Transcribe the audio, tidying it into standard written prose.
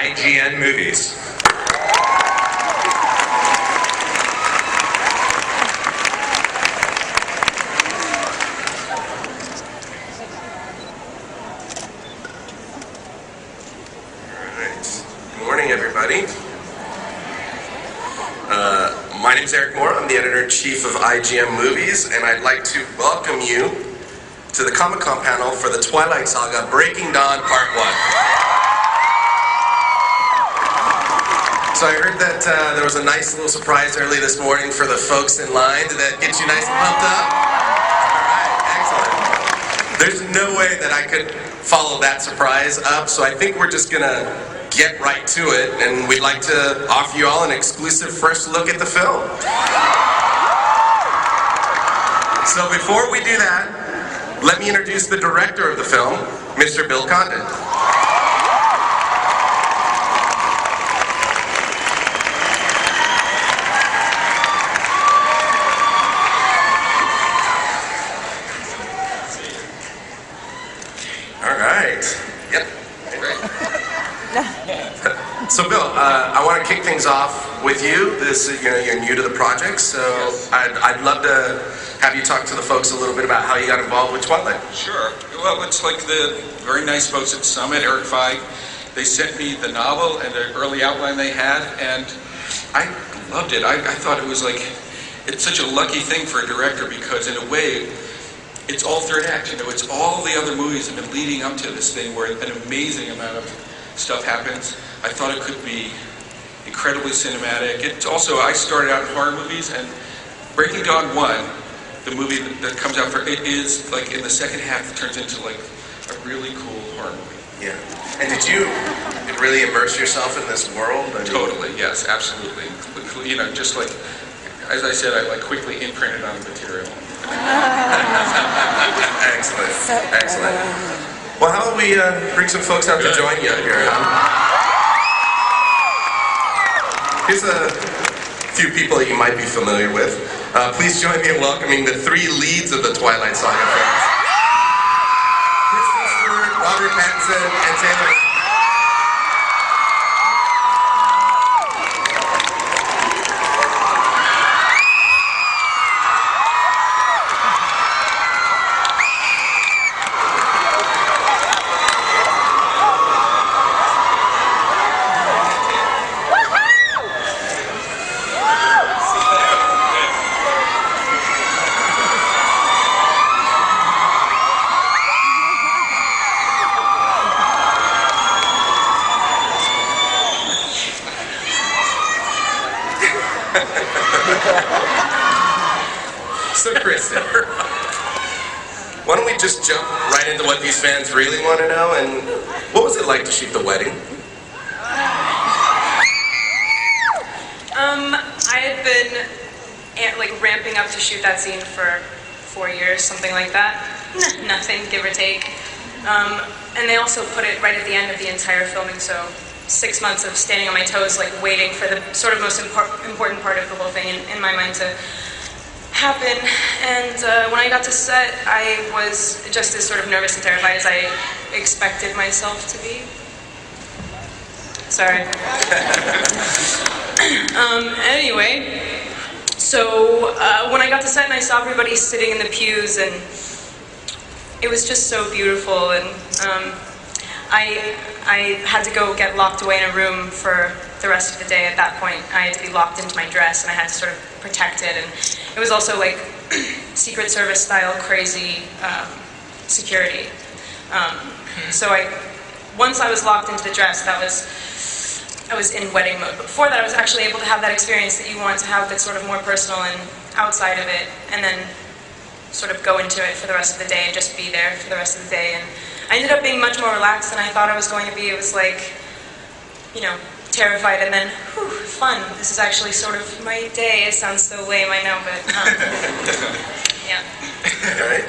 IGN Movies. Good morning, everybody. My name is Eric Moore. I'm the editor-in-chief of IGN Movies, and I'd like to welcome you to the Comic-Con panel for the Twilight Saga Breaking Dawn Part 1. So I heard that there was a nice little surprise early this morning for the folks in line. Did that get you nice and pumped up? All right, excellent. There's no way that I could follow that surprise up, so I think we're just going to get right to it, and we'd like to offer you all an exclusive first look at the film. So before we do that, let me introduce the director of the film, Mr. Bill Condon. All right. Yep. So Bill, I want to kick things off with you. You're new to the project, so I'd love to have you talk to the folks a little bit about how you got involved with Twilight. Sure. Well, it's like the very nice folks at Summit, Eric Feig. They sent me the novel and the early outline they had, and I loved it. I thought it was like, it's such a lucky thing for a director because in a way, it's all third act. It's all the other movies that have been leading up to this thing where an amazing amount of stuff happens. I thought it could be incredibly cinematic. It's also, I started out in horror movies, and Breaking Dawn 1, the movie that comes out for it, is like in the second half it turns into like a really cool horror movie. Yeah. And did you really immerse yourself in this world? Totally, yes, absolutely. Just like, as I said, I quickly imprinted on the material. Excellent, excellent. Well, how about we bring some folks out to join you here, huh? Here's a few people that you might be familiar with. Please join me in welcoming the three leads of the Twilight Saga films. Kristen Stewart, Robert Pattinson, and Taylor. So Kristen, why don't we just jump right into what these fans really want to know, and what was it like to shoot the wedding? I had been ramping up to shoot that scene for 4 years, something like that. Nothing, give or take. And they also put it right at the end of the entire filming, so 6 months of standing on my toes, waiting for the sort of most important part of the whole thing in my mind to happen. And when I got to set, I was just as sort of nervous and terrified as I expected myself to be. Sorry. Anyway, so when I got to set and I saw everybody sitting in the pews, and it was just so beautiful, and I had to go get locked away in a room for the rest of the day. At that point, I had to be locked into my dress, and I had to sort of protect it, and it was also like Secret Service style crazy security. So once I was locked into the dress, I was in wedding mode. But before that, I was actually able to have that experience that you want to have that's sort of more personal and outside of it, and then sort of go into it for the rest of the day and just be there for the rest of the day. And I ended up being much more relaxed than I thought I was going to be. It was like, terrified, and then, whew, fun. This is actually sort of my day. It sounds so lame, I know, but, yeah. All right.